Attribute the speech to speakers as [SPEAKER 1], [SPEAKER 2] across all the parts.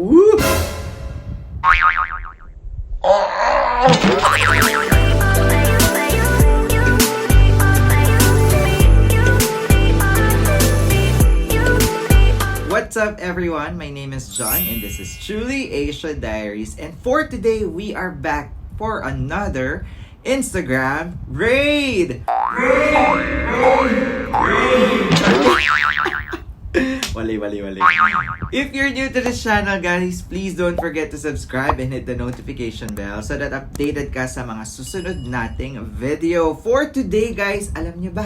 [SPEAKER 1] Woo! What's up everyone? My name is John and this is Truly Asia Diaries, and for today we are back for another Instagram raid! Wali. If you're new to this channel guys, please don't forget to subscribe and hit the notification bell so that updated ka sa mga susunod nating video. For today guys, alam niyo ba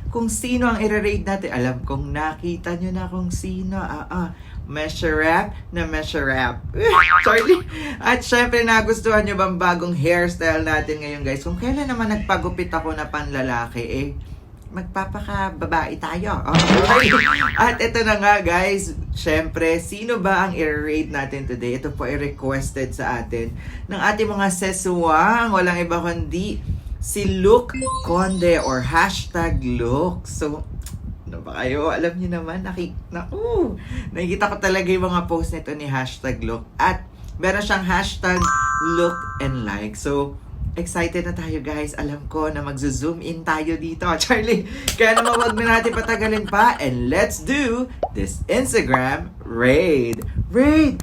[SPEAKER 1] kung sino ang i-rate natin? Alam kong nakita nyo na kung sino. Mesherap na Mesherap. Sorry. At syempre, nagustuhan nyo bang bagong hairstyle natin ngayon guys? Kung kailan naman nagpagupit ako na panlalaki, magpapaka-babae tayo. At ito na nga guys, syempre, sino ba ang i-rate natin today? Ito po ay requested sa atin ng ating mga sesuwang. Walang iba kundi si Luke Conde or #Luke. So, ano ba kayo? Alam niyo naman, nakikita ko talaga yung mga post nito ni #Luke. At meron siyang #Look and Like. So, excited na tayo guys. Alam ko na magzo-zoom in tayo dito, Charlie. Kaya naman wag na natin patagalin pa. And let's do this Instagram raid. Raid,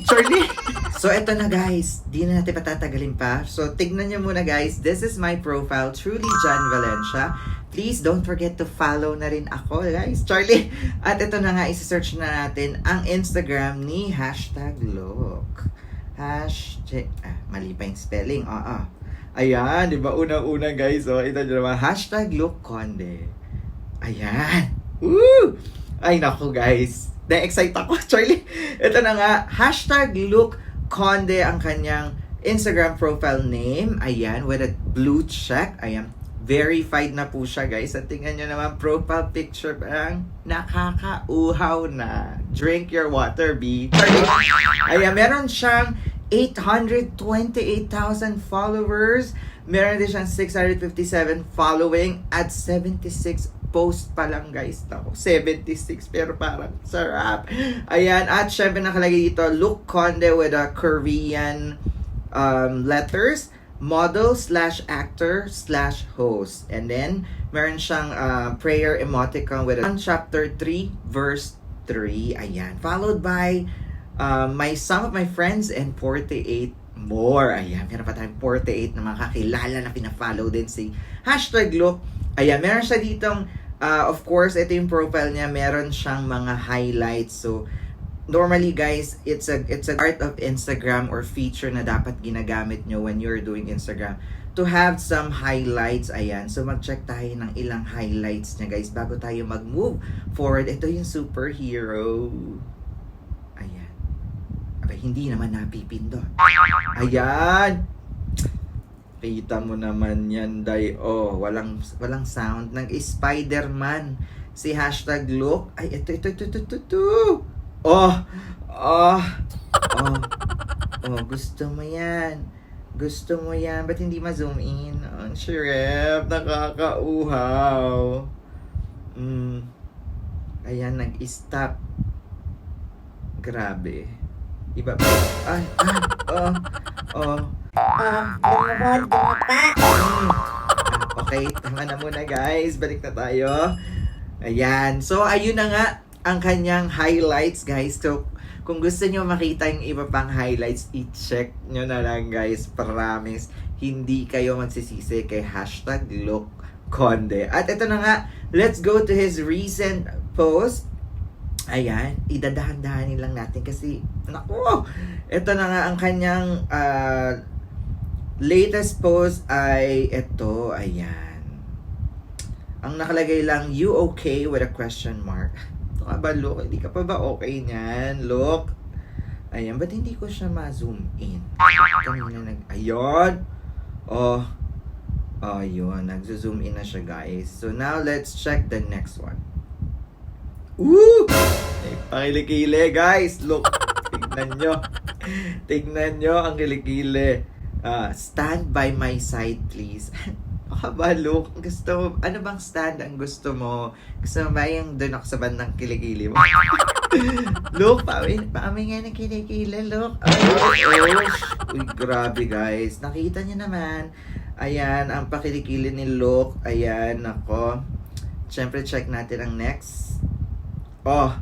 [SPEAKER 1] Charlie. So, eto na guys. Di na natin patatagalin pa. So, tignan nyo muna guys. This is my profile. Truly John Valencia. Please don't forget to follow na rin ako guys. Charlie. At ito na nga, isa-search na natin ang Instagram ni #Look. Mali pa yung spelling. Ayan, di ba? Unang-una guys. So, ito nyo naman. #Look Conde. Ayan. Woo! Ay, naku guys. Na-excite ako, Charlie. Ito na nga. #Look Conde ang kanyang Instagram profile name. Ayan, with a blue check. Ayan, verified na po siya, guys. At tingnan nyo naman, profile picture parang nakakauhaw na. Drink your water, B. Ayan, meron siyang 828,000 followers. Meron din siyang 657 following at 76 post pa lang guys. Ako, 76 pero parang sarap. Ayan, at syempre nakalagay dito Luke Conde with a Korean letters, model/actor/host. And then meron siyang prayer emoticon with John chapter 3 verse 3. Ayan, followed by some of my friends and 48 more. Ayan, meron pa tayong 48 na makakilala na pina-follow din si #Look. Ayan, meron siya ditong of course, ito yung profile niya, meron siyang mga highlights. So, normally guys, it's a part of Instagram or feature na dapat ginagamit nyo when you're doing Instagram to have some highlights. Ayan, so mag-check tayo ng ilang highlights niya guys bago tayo mag-move forward. Ito yung superhero. Ayan. Abay, hindi naman napipindot. Ayan. Kita mo naman yan, Day. Oh, walang sound. Nag-Spider-Man. Si #Look. Ay, ito. Oh, gusto mo yan. Ba't hindi ma-zoom in? Ang shirep, nakakauhaw. Ayan, nag-stop. Grabe. Iba pa. Okay, tama na muna guys. Balik na tayo. Ayan. So, ayun na nga ang kanyang highlights guys. So, kung gusto nyo makita yung iba pang highlights, i-check nyo na lang guys. Promise, hindi kayo magsisisi kay #Look Conde. At ito na nga, let's go to his recent post. Ayan, idadahan-dahanin lang natin kasi, naku, ito na nga ang kanyang latest post ay ito, ayan. Ang nakalagay lang, you okay with a question mark. Ito ka ba, Look? Hindi ka pa ba okay niyan, Look? Ayan, ba't hindi ko siya ma-zoom in? Ayun. Ayun, nag-zoom in na siya guys. So now, let's check the next one. Woo! Pakilikili guys. Look, tignan nyo ang kilikili. Stand by my side please. ka ba, Luke? Ano bang stand ang gusto mo? Gusto mo ba yung doon ako sa bandang kilikili mo? Luke, paami nga ng kilikili, Luke. Uy, grabe guys. Nakita niyo naman. Ayan, ang pakilikili ni Luke. Ayan, ako. Siyempre, check natin ang next. Oh,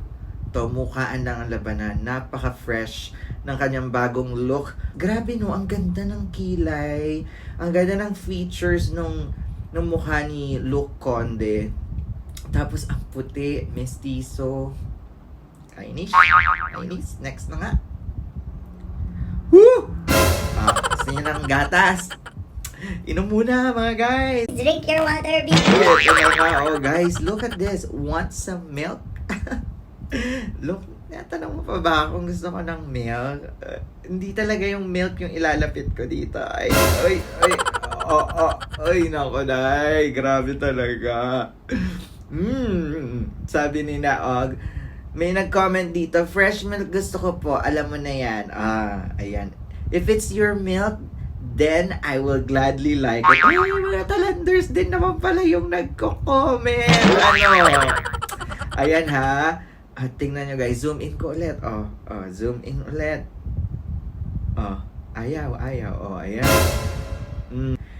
[SPEAKER 1] to, mukhaan lang ang labanan. Napaka-fresh ng kanyang bagong look. Grabe no, ang ganda ng kilay. Ang ganda ng features nung mukha ni Luke Conde. Tapos ang puti, mestizo. Kainis. Next na nga. Woo! Gusto niyo ng gatas? Inom muna mga guys.
[SPEAKER 2] Drink your water, baby.
[SPEAKER 1] Oh guys, look at this. Want some milk? Look, natanong mo pa ba kung gusto ko ng milk? Hindi talaga yung milk yung ilalapit ko dito. Ay, nako day. Grabe talaga. Sabi ni Naog, may nag-comment dito, fresh milk gusto ko po. Alam mo na yan. Ayan. If it's your milk, then I will gladly like it. Ay, mga talanders din naman pala yung nagko-comment. Ayan ha. Tingnan nyo guys, zoom in ko ulit. Zoom in ulit. Ayaw. Ayan.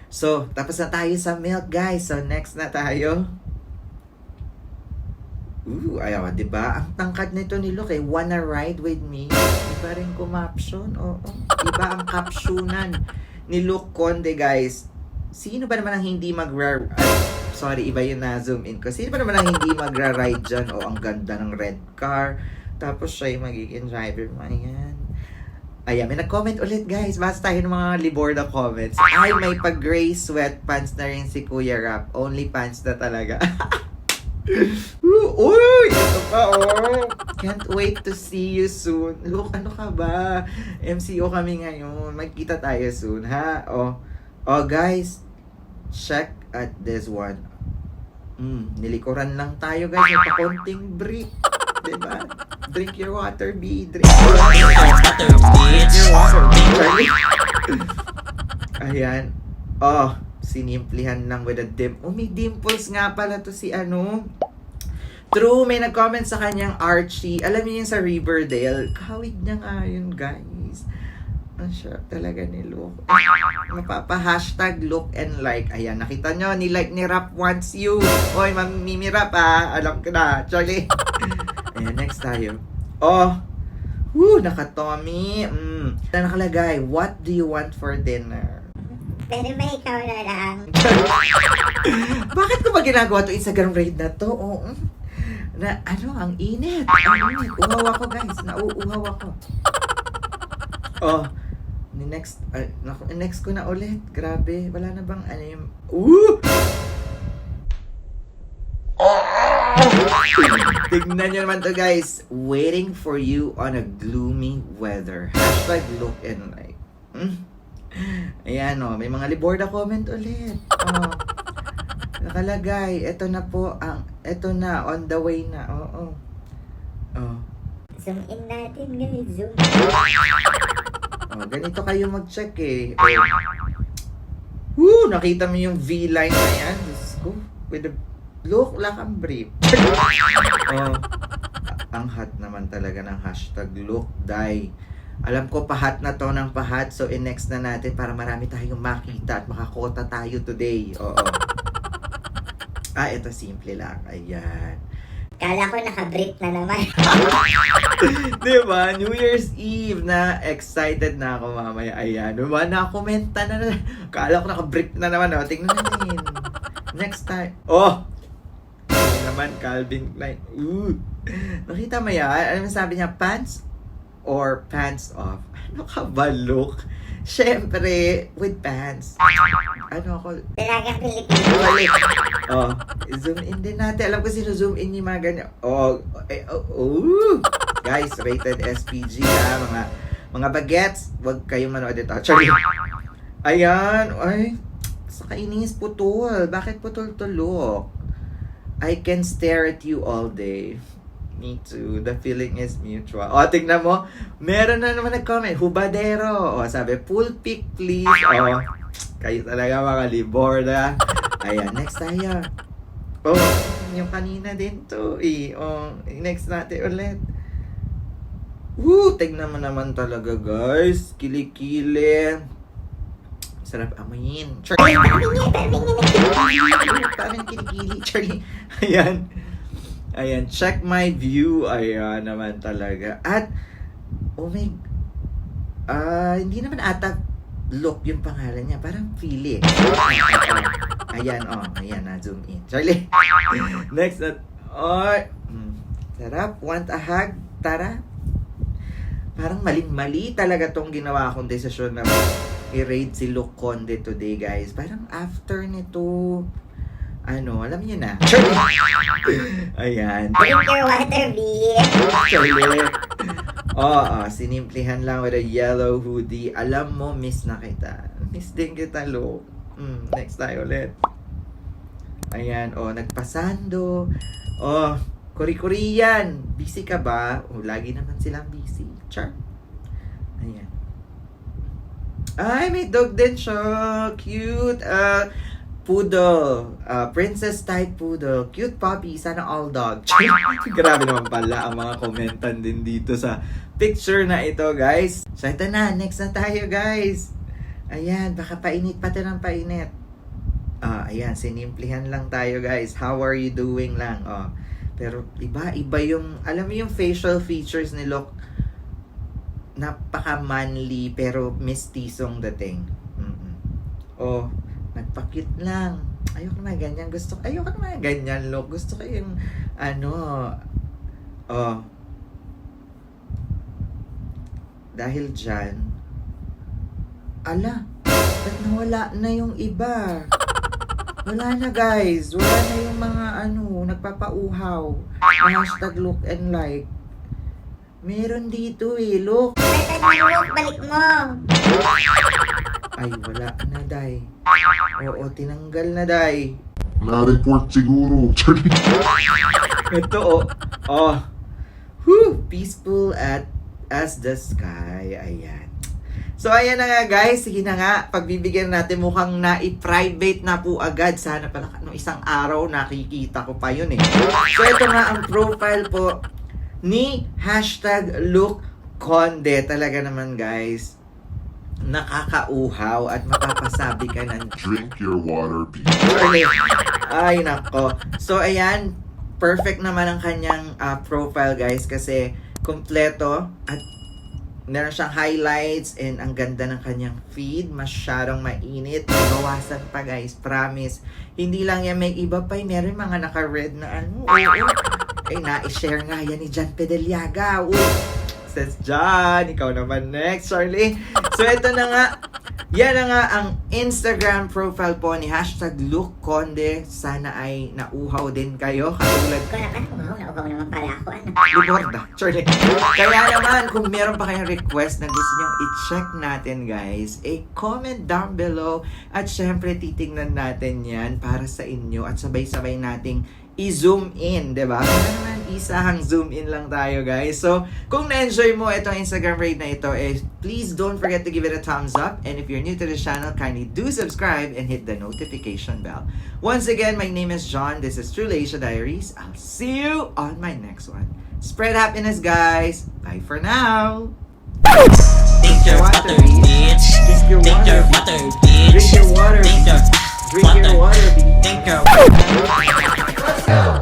[SPEAKER 1] So, tapos na tayo sa milk guys. So, next na tayo. Ayaw, diba? Ang tangkad nito ni Luke wanna ride with me? Iba rin kumapsyon. Iba ang kapsyonan ni Luke Conde guys. Sino ba naman ang hindi sorry, iba yung na-zoom in ko. Sino ba naman ang hindi magra-ride dyan? Ang ganda ng red car. Tapos siya yung magiging driver mo. Ayan, may nag-comment ulit guys. Basta tayo ng mga Liborda comments. Ay, may pag-gray sweatpants na rin si Kuya Rap. Only pants na talaga. Uy! Ito pa, Can't wait to see you soon. Look, ano ka ba? MCO kami ngayon. Magkita tayo soon, ha? Guys. Check at this one. Nilikuran lang tayo guys. May pakonting break. Diba? Drink your water, B. Drink your water, Charlie. Ayan. Sinimplihan lang with a may dimples nga pala to si True, may nag-comment sa kanyang Archie. Alam niyo yung sa Riverdale. Kawig niya nga yun, guys. Ang sarap talaga ni Luke. Mapapa-hashtag look and like. Ayan, nakita nyo, ni-like ni Rap wants you. Oy, Mimi Rap alam ko na. Charlie. Ayan, next tayo. Naka-Tommy. Nakalagay, what do you want for dinner?
[SPEAKER 2] Pero ba ikaw na lang?
[SPEAKER 1] Bakit ko ba ginagawa to Instagram raid na to? Ang init. Uhaw ako guys. Nauuhaw ako. Next ko na ulit. Grabe. Wala na bang yung... Tignan nyo naman to guys. Waiting for you on a gloomy weather. Hashtag look and like. Ayan may mga Liborda comment ulit. Nakalagay. Ito na. On the way na.
[SPEAKER 2] Zoom in natin guys. Zoom.
[SPEAKER 1] Ganito kayo mag-check nakita mo yung V-line na yan. Diyos ko. With the look lang ang brief. Ang hot naman talaga ng hashtag look die. Alam ko pahat na to ng pahat. So next na natin para marami tayong makita at makakota tayo today. Ito simple lang. Ayan.
[SPEAKER 2] Kala ko naka-break na naman.
[SPEAKER 1] Diba? New Year's Eve na excited na ako mamaya. Ayan. Diba? Nakomenta na. Kala ko naka-break na naman. Tingnan natin. Next time. Ayan naman, Calvin Klein. Nakita mo yan? Ano sabi niya? Pants or pants off? Ano ka ba, Luke? Siyempre, with pants.
[SPEAKER 2] Talagang Pilipino.
[SPEAKER 1] Zoom in din natin. Alam ko sino-zoom in yung mga ganyan. Guys, rated SPG mga bagets. Huwag kayong manood dito. Charlie. Ayan. Sa kainis putol. Bakit putol to Look? I can stare at you all day. Me too. The feeling is mutual. Tignan mo. Meron na naman nag-comment. Hubadero. Sabi, full pic please. Kayo talaga mga Liborda. Ayan, next tayo. Oh, yung kanina din to eh. Oh, next natin ulit. Woo! Tignan mo naman talaga, guys. Kilikili. Sarap amoyin. Charlie. Parang kilikili. Charlie. Ayan. Ayan. Check my view. Ayan naman talaga. At, oh my... hindi naman ata look yung pangalan niya. Parang Philip. Ayan, oh. Ayan, na-zoom in. Charlie. Next. Sarap. Want a hug? Tara. Parang maling-mali talaga tong ginawa kong desisyon na i-raid si Luke Conde today, guys. Parang after nito, alam niyo na. Ayan.
[SPEAKER 2] Drink your water, B.
[SPEAKER 1] Charlie. Sinimplihan lang with a yellow hoodie. Alam mo, miss na kita. Miss din kita, Luke. Next tayo ulit. Ayan, nagpasando. Korean. Busy ka ba? Lagi naman silang busy. Char. Ayan. Ay, may dog din siya. Cute. Poodle. Princess type poodle. Cute puppy. Sana all dog. Grabe naman pala ang mga komentan din dito sa picture na ito, guys. So, ito na. Next na tayo, guys. Ayan. Baka painit pa ito ng painit. Ayan. Sinimplihan lang tayo, guys. How are you doing lang? Pero iba yung, alam mo yung facial features ni Luke, napaka-manly pero mistisong dating. Nagpa-cute lang. Ayoko na ganyan. Ayoko na ganyan, Luke. Gusto ko yung, dahil dyan, ba't nawala na yung iba? Wala na, guys. Wala na yung mga nagpapauhaw. Hashtag look and like. Meron dito look.
[SPEAKER 2] Look, balik mo.
[SPEAKER 1] Ay, wala na, day. Oo, tinanggal na, day.
[SPEAKER 3] Na-report siguro. Charlie.
[SPEAKER 1] Ito, peaceful as the sky. Ayan. So, ayan na nga, guys. Sige na nga. Pagbibigyan natin, mukhang na-i-private na po agad. Sana pala isang araw nakikita ko pa yun So, ito nga ang profile po ni hashtag Luke Conde. Talaga naman, guys. Nakakauhaw at mapapasabi ka ng
[SPEAKER 3] Drink your water, B.
[SPEAKER 1] ay, nako. So, ayan. Perfect naman ang kanyang profile, guys. Kasi kompleto at meron siyang highlights and ang ganda ng kanyang feed. Masyadong mainit. Bawasan pa, guys. Promise. Hindi lang yan. May iba pa. Meron mga naka-red na na-share nga yan ni John Pedeliaga. Says John. Ikaw naman next, Charlie. So, ito na nga. Yan na nga ang Instagram profile po ni hashtag Luke Conde. Sana ay nauhaw din kayo. Katulad
[SPEAKER 2] Nauhaw naman pala ako.
[SPEAKER 1] Liborda. Charlie. Kaya naman, kung meron pa kayong request na gusto nyong i-check natin, guys, comment down below. At syempre, titignan natin yan para sa inyo. At sabay-sabay nating i-zoom in, diba? Kaya naman, isahang zoom in lang tayo, guys. So, kung na-enjoy mo itong Instagram raid na ito, please don't forget to give it a thumbs up. And if you're new to the channel, kindly do subscribe and hit the notification bell. Once again, my name is John. This is True Leisha Diaries. I'll see you on my next one. Spread happiness, guys. Bye for now.
[SPEAKER 4] Drink your water, bitch.
[SPEAKER 1] Drink your
[SPEAKER 4] Drink your
[SPEAKER 1] water.
[SPEAKER 4] water, bitch.
[SPEAKER 1] Drink your water.
[SPEAKER 4] Drink your
[SPEAKER 1] Drink your water, bitch.
[SPEAKER 4] Drink your water.
[SPEAKER 1] Let's go.